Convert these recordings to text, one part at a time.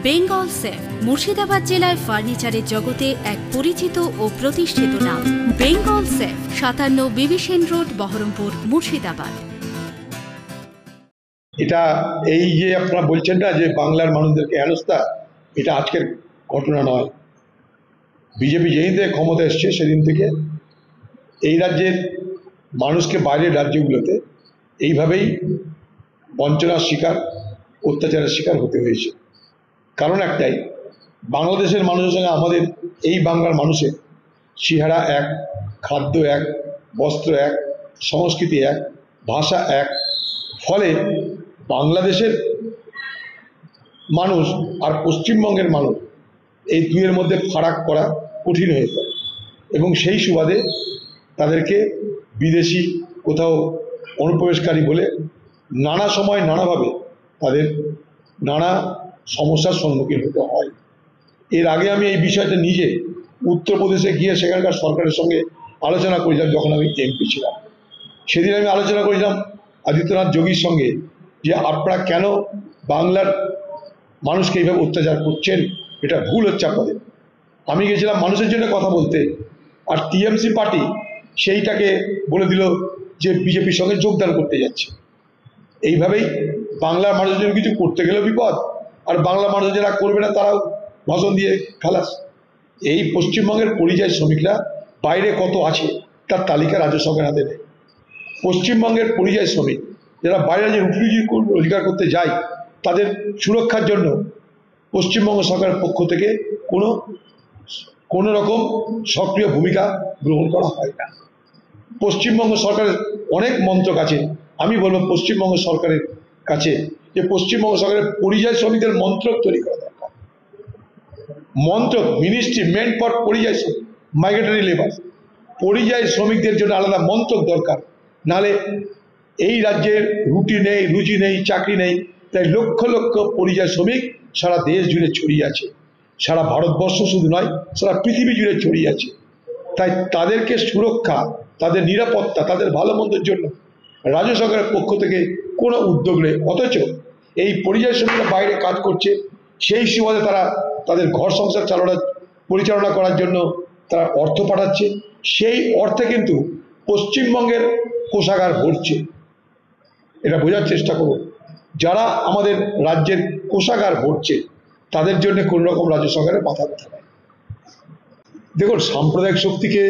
Bengal safe Murshidabad জেলায় ফার্নিচারের জগতে এক পরিচিত ও প্রতিষ্ঠিত নাম। Bengal safe 57 বিবিসেন road, Baharampur, Murshidabad. এটা এই যে আপনারা বলছেন না যে বাংলার মানুষদেরকে হেনস্থা, এটা আজকের ঘটনা নয়। বিজেপি যেদিন থেকে ক্ষমতা এসছে সেদিন থেকে এই রাজ্যের মানুষকে বাইরের রাজ্যগুলোতে এইভাবেই বঞ্চনার শিকার, অত্যাচারের শিকার হতে হয়েছে। কারণ একটাই, বাংলাদেশের মানুষের সঙ্গে আমাদের এই বাংলার মানুষের চেহারা এক, খাদ্য এক, বস্ত্র এক, সংস্কৃতি এক, ভাষা এক। ফলে বাংলাদেশের মানুষ আর পশ্চিমবঙ্গের মানুষ এই দুইয়ের মধ্যে ফারাক করা কঠিন হয়ে পড়ে এবং সেই সুবাদে তাদেরকে বিদেশি, কোথাও অনুপ্রবেশকারী বলে নানা সময় নানাভাবে তাদের নানা সমস্যার সম্মুখীন হতে হয়। এর আগে আমি এই বিষয়টা নিজে উত্তরপ্রদেশে গিয়ে সেখানকার সরকারের সঙ্গে আলোচনা করেছিলাম। যখন আমি এমপি ছিলাম সেদিন আমি আলোচনা করেছিলাম আদিত্যনাথ যোগীর সঙ্গে যে আপনারা কেন বাংলার মানুষকে এইভাবে অত্যাচার করছেন, এটা ভুল হচ্ছে আপনাদের। আমি গেছিলাম মানুষের জন্য কথা বলতে, আর টিএমসি পার্টি সেইটাকে বলে দিল যে বিজেপির সঙ্গে যোগদান করতে যাচ্ছে। এইভাবেই বাংলার মানুষের জন্য কিছু করতে গেলেও বিপদ, আর বাংলা মানুষ যারা করবে না তারাও ভাষণ দিয়ে খালাস। এই পশ্চিমবঙ্গের পরিযায়ী শ্রমিকরা বাইরে কত আছে তার তালিকা রাজ্য সরকার হাতে নেই। পশ্চিমবঙ্গের পরিযায়ী শ্রমিক যারা বাইরে যে রুটি রোজগার করতে যায় তাদের সুরক্ষার জন্য পশ্চিমবঙ্গ সরকারের পক্ষ থেকে কোনো রকম সক্রিয় ভূমিকা গ্রহণ করা হয় না। পশ্চিমবঙ্গ সরকারের অনেক মন্ত্রক আছে। আমি বলবো পশ্চিমবঙ্গ সরকারের কাছে যে পশ্চিমবঙ্গ সরকারের পরিযায়ী শ্রমিকদের মন্ত্রক তৈরি করা দরকার। মন্ত্রক, মিনিস্ট্রি মেন্ট ফর পরিযায়ী শ্রমিক, মাইগ্রেটরি লেবার, পরিযায়ী শ্রমিকদের জন্য আলাদা মন্ত্রক দরকার। নাহলে এই রাজ্যের রুটি নেই, রুজি নেই, চাকরি নেই। তাই লক্ষ লক্ষ পরিযায়ী শ্রমিক সারা দেশ জুড়ে ছড়িয়ে আছে, সারা ভারতবর্ষ শুধু নয় সারা পৃথিবী জুড়ে ছড়িয়ে আছে। তাই তাদেরকে সুরক্ষা, তাদের নিরাপত্তা, তাদের ভালো মন্দের জন্য রাজ্য সরকারের পক্ষ থেকে কোনো উদ্যোগ নেই। অথচ এই পরিযায়ী শ্রমিকরা বাইরে কাজ করছে, সেই সুবাদে তারা তাদের ঘর সংসার পরিচালনা করার জন্য তারা অর্থ পাঠাচ্ছে। সেই অর্থে কিন্তু পশ্চিমবঙ্গের কোষাগার ভরছে। এটা বোঝার চেষ্টা করুন, যারা আমাদের রাজ্যের কোষাগার ভরছে তাদের জন্য কোনো রকম রাজ্য সরকারের মাথা ব্যথা নেই। দেখুন, সাম্প্রদায়িক শক্তিকে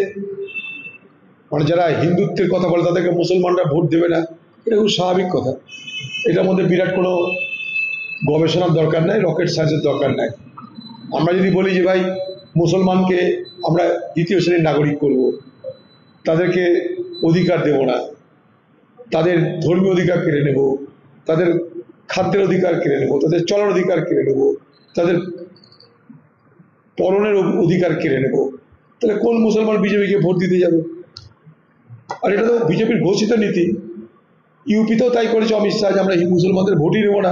যারা হিন্দুত্বের কথা বলে তাদেরকে মুসলমানরা ভোট দেবে না, এটা খুব স্বাভাবিক কথা। এটার মধ্যে বিরাট কোনো গবেষণার দরকার নাই, রকেট সায়েন্সের দরকার নাই। আমরা যদি বলি যে ভাই মুসলমানকে আমরা দ্বিতীয় শ্রেণীর নাগরিক করব, তাদেরকে অধিকার দেব না, তাদের ধর্মীয় অধিকার কেড়ে নেব, তাদের খাদ্যের অধিকার কেড়ে নেব, তাদের চলার অধিকার কেড়ে নেব, তাদের পরনের অধিকার কেড়ে নেব, তাহলে কোন মুসলমান বিজেপিকে ভোট দিতে যাবে? আর এটা তো বিজেপির ঘোষিত নীতি। ইউপিতেও তাই করেছে অমিত শাহ যে আমরা মুসলমানদের ভোটই নেব না।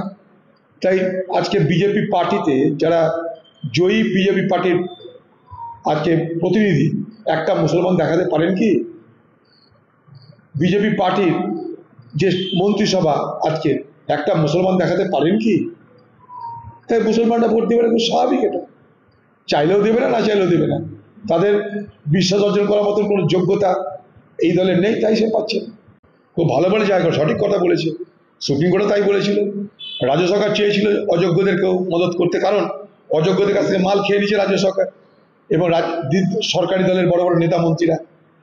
তাই আজকে বিজেপি পার্টিতে যারা জয়ী বিজেপি পার্টির আজকে প্রতিনিধি, একটা মুসলমান দেখাতে পারেন কি? বিজেপি পার্টির যে মন্ত্রিসভা আজকে একটা মুসলমান দেখাতে পারেন কি? তাই মুসলমানরা ভোট দেবে না, খুব স্বাভাবিক। এটা চাইলেও দেবে না, না চাইলেও দেবে না। তাদের বিশ্বাস অর্জন করার মতন কোনো যোগ্যতা এই দলের নেই, তাই সে পাচ্ছে। খুব ভালো বলে জায়গা, সঠিক কথা বলেছে। সুপ্রিম কোর্টে তাই বলেছিল। রাজ্য সরকার চেয়েছিল অযোগ্যদেরকেও মদত করতে, কারণ অযোগ্যদের কাছ থেকে মাল খেয়ে নিচ্ছে রাজ্য সরকার এবং সরকারি দলের বড় বড় নেতা মন্ত্রীরা।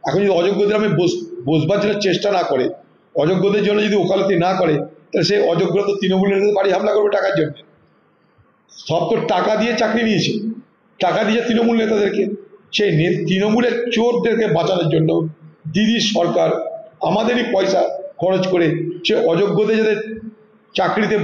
এখন যদি অযোগ্যদের আমি বসবার জন্য চেষ্টা না করে, অযোগ্যদের জন্য যদি ওকালতি না করে, তাহলে সেই অযোগ্যরা তো তৃণমূলের বাড়ি হামলা করবে টাকার জন্য। সব তো টাকা দিয়ে চাকরি নিয়েছে, টাকা দিয়ে তৃণমূল নেতাদেরকে। সেই তৃণমূলের চোরদেরকে বাঁচানোর জন্য দিদির সরকার আমাদেরই পয়সা খরচ করে সে অযোগ্যদের যাদের চাকরিতে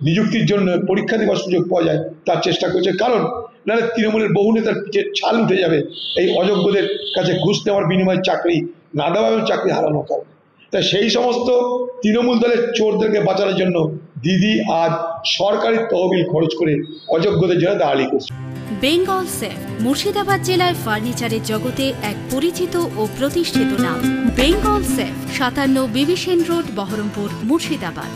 নিযুক্তির জন্য পরীক্ষা দেওয়ার সুযোগ পাওয়া যায় তার চেষ্টা করছে। কারণ নাহলে তৃণমূলের বহু নেতার পিঠে ছাল উঠে যাবে এই অযোগ্যদের কাছে ঘুষ নেওয়ার বিনিময়ে চাকরি না দেওয়া এবং চাকরি হারানোর কারণে। তাই সেই সমস্ত তৃণমূল দলের চোরদেরকে বাঁচানোর জন্য দিদি আজ সরকারি তহবিল খরচ করে অযোগ্যদের জন্য দাঁড়ালি করছে। বেঙ্গল সেফ মুর্শিদাবাদ জেলায় ফার্নিচারের জগতে এক পরিচিত ও প্রতিষ্ঠিত নাম। Bengal safe 57 বিবিসেন road, Baharampur, Murshidabad.